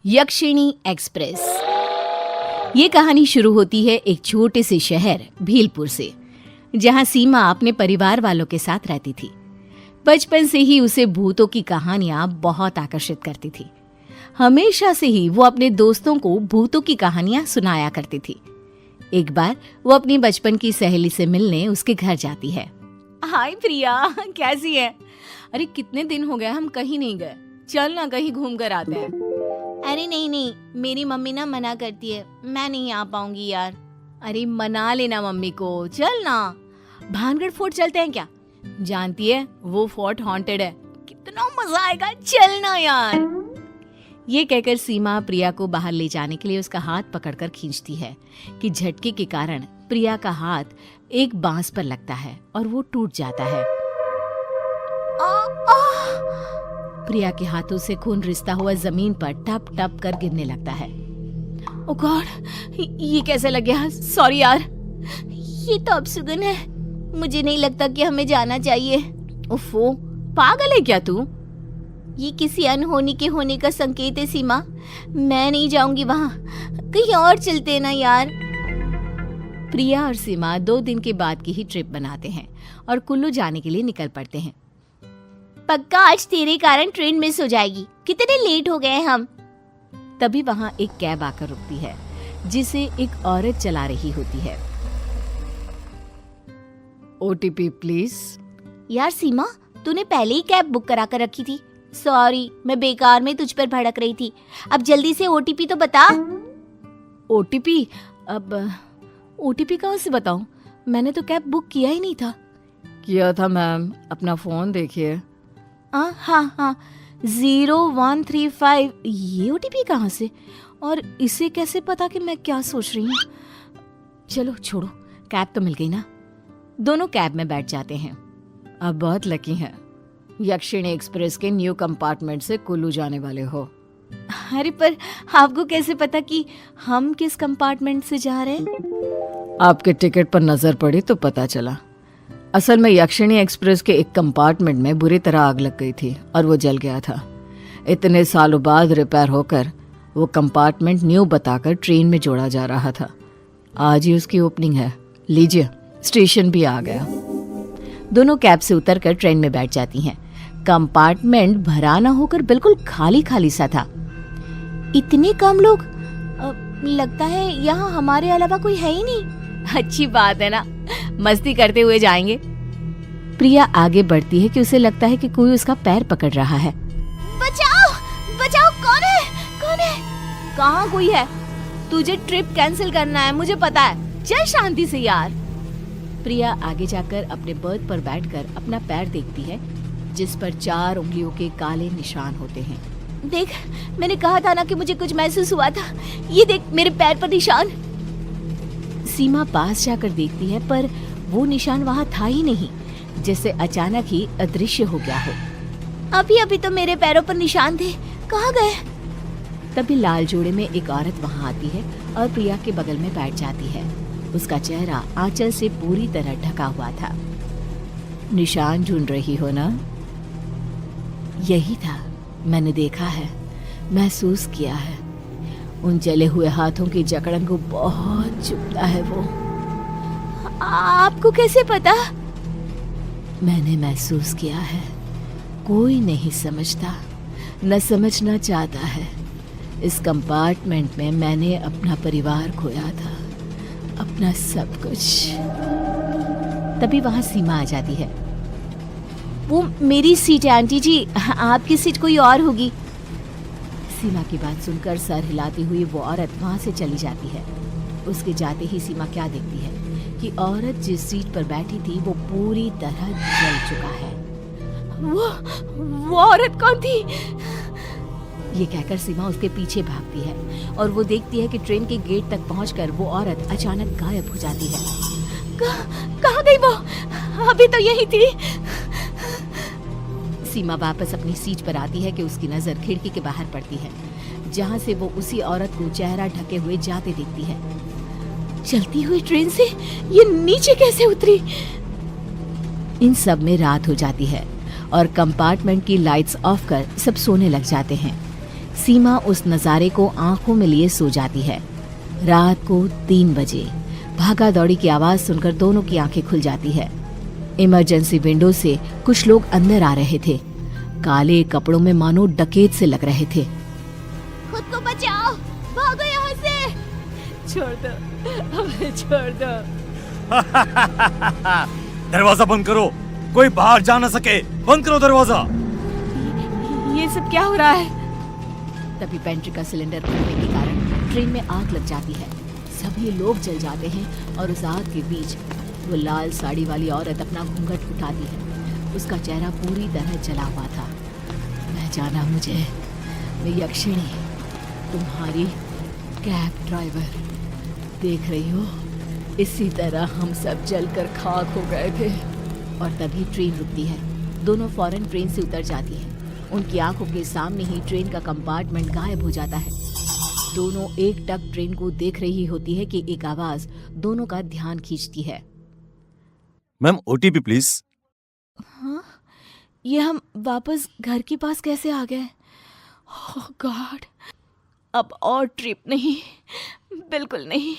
यक्षिणी express. ये कहानी शुरू होती है एक छोटे से शहर भीलपुर से, जहां सीमा अपने परिवार वालों के साथ रहती थी। बचपन से ही उसे भूतों की कहानियां बहुत आकर्षित करती थी। हमेशा से ही वो अपने दोस्तों को भूतों की कहानियां सुनाया करती थी। एक बार वो अपनी बचपन की सहेली से मिलने उसके घर जाती है। हाय प्रिया, कैसी है? अरे कितने दिन हो गए हम कहीं नहीं गए, चल ना कहीं घूम कर आते हैं। अरे नहीं, मेरी मम्मी ना मना करती है, मैं नहीं आ पाऊंगी यार। अरे मना लेना मम्मी को, चल ना। भानगढ़ फोर्ट चलते हैं क्या? जानती है वो फोर्ट हॉन्टेड है, कितना मजा आएगा, चल ना यार। ये कहकर सीमा प्रिया को बाहर ले जाने के लिए उसका हाथ पकड़कर खींचती है कि झटके के कारण प्रिया का हाथ एक बांस पर लगता है और वो टूट जाता है। प्रिया के हाथों से खून रिसता हुआ जमीन पर टप टप कर गिरने लगता है। ओ गॉड, ये कैसे लग गया? सॉरी यार। ये तो अपशगुन है, मुझे नहीं लगता कि हमें जाना चाहिए। ओफो, पागल है क्या तू? ये किसी अनहोनी के होने का संकेत है सीमा, मैं नहीं जाऊंगी वहां, कहीं और चलते ना यार। प्रिया और सीमा 2 दिन के बाद की ही ट्रिप बनाते हैं और कुल्लू जाने के लिए निकल पड़ते हैं। पक्का आज तेरे कारण ट्रेन मिस हो जाएगी, कितने लेट हो गए हम। तभी वहां एक कैब आकर रुकती है जिसे एक औरत चला रही होती है। OTP please. यार सीमा, तूने पहले ही कैब बुक करा कर रखी थी। सॉरी, मैं बेकार में तुझ पर भड़क रही थी। अब जल्दी से OTP तो बता। OTP? अब OTP कहाँ से बताऊं? मैंने तो कैब बुक किया ही नहीं था। किया था मैम, अपना फोन देखिए। हाँ, 0135। ये OTP कहाँ से? और इसे कैसे पता कि मैं क्या सोच रही हूँ? चलो छोड़ो, कैब तो मिल गई ना। दोनों कैब में बैठ जाते हैं। अब बहुत लकी हैं, यक्षिणी एक्सप्रेस के न्यू कंपार्टमेंट से कुल्लू जाने वाले हो। अरे पर आपको कैसे पता कि हम किस कंपार्टमेंट से जा रहे हैं? आपके टिकट पर नजर पड़ी तो पता चला। असल में यक्षिणी एक्सप्रेस के एक कंपार्टमेंट में बुरी तरह आग लग गई थी और वो जल गया था। इतने सालों बाद रिपेयर होकर वो कंपार्टमेंट न्यू बताकर ट्रेन में जोड़ा जा रहा था। आज ही उसकी ओपनिंग है। लीजिए, स्टेशन भी आ गया। दोनों कैब से उतरकर ट्रेन में बैठ जाती हैं। कंपार्टमेंट भरा ना होकर बिल्कुल खाली खाली सा था। इतने कम लोग? लगता है यहाँ हमारे अलावा कोई है ही नहीं। अच्छी बात है ना, मस्ती करते हुए जाएंगे। प्रिया आगे बढ़ती है कि उसे लगता है कि कोई उसका पैर पकड़ रहा है। बचाओ, बचाओ, कौन है? कहाँ कोई है? तुझे ट्रिप कैंसिल करना है, मुझे पता है। चल शांति से यार। प्रिया आगे जाकर अपने बर्थ पर बैठकर अपना पैर देखती है जिस पर 4 उंगलियों के काले निशान होते हैं। देख, मैंने कहा था ना कि मुझे कुछ महसूस हुआ था। ये देख मेरे पैर पर निशान। सीमा पास जाकर देखती है पर वो निशान वहाँ था ही नहीं, जैसे अचानक ही अदृश्य हो गया हो। अभी तो मेरे पैरों पर निशान थे, कहाँ गए? तभी लाल जोड़े में एक औरत वहाँ आती है और प्रिया के बगल में बैठ जाती है। उसका चेहरा आंचल से पूरी तरह ढका हुआ था। निशान ढूंढ रही हो ना? यही था, मैंने देखा है, महसूस किया है। उन जले हुए हाथों की जकड़न को बहुत चुभता है वो। आपको कैसे पता? मैंने महसूस किया है। कोई नहीं समझता, न समझना चाहता है। इस कंपार्टमेंट में मैंने अपना परिवार खोया था, अपना सब कुछ। तभी वहां सीमा आ जाती है। वो मेरी सीट है आंटी जी, आपकी सीट कोई और होगी। सीमा की बात सुनकर सर हिलाती हुई वो औरत वहां से चली जाती है। उसके जाते ही सीमा क्या देखती है कि औरत जिस सीट पर बैठी थी वो पूरी तरह जल चुका है। वो औरत कौन थी? ये कहकर सीमा उसके पीछे भागती है और वो देखती है कि ट्रेन के गेट तक पहुंचकर वो औरत अचानक गायब हो जाती है। कहाँ गई वो? अभी तो यही थी। सीमा वापस अपनी सीट पर आती है कि उसकी नजर खिड़की के बाहर पड़ती है, जहां से वो उसी औरत को चेहरा ढके हुए जाते देखती है। चलती हुई ट्रेन से ये नीचे कैसे उतरी? इन सब में रात हो जाती है और कंपार्टमेंट की लाइट्स ऑफ कर सब सोने लग जाते हैं। सीमा उस नज़ारे को आंखों में लिए सो जाती है। रात को 3 बजे भागा दौड़ी की आवाज सुनकर दोनों की आंखें खुल जाती है। इमरजेंसी विंडो से कुछ लोग अंदर आ रहे थे। काले कपड़ों में मानो डकैत से लग रहे थे। खुद को बचाओ, भागो यहाँ से। छोड़ दो, हमें छोड़ दो। दरवाजा बंद करो, कोई बाहर जा न सके। बंद करो दरवाजा। ये सब क्या हो रहा है? तभी पेंट्री का सिलेंडर फटने के कारण ट्रेन में आग लग जाती है। सभी लोग जल जाते हैं और उस आग के बीच वो लाल साड़ी वाली औरत अपना घूंघट उठाती है। उसका चेहरा पूरी तरह जला हुआ था। मैं जाना मुझे, मैं यक्षिणी, तुम्हारी कैब ड्राइवर। देख रही हो, इसी तरह हम सब जलकर खाक हो गए थे। और तभी ट्रेन रुकती है। दोनों फौरन ट्रेन से उतर जाती हैं। उनकी आंखों के सामने ही ट्रेन का कंपार्टमेंट गायब हो जाता है। दोनों एक टक ट्रेन को देख रही होती है कि एक आवाज दोनों का ध्यान खींचती है। Ma'am, OTP please. हाँ? ये हम वापस घर के पास कैसे आ गए? ओह गॉड, अब और ट्रिप नहीं, बिल्कुल नहीं।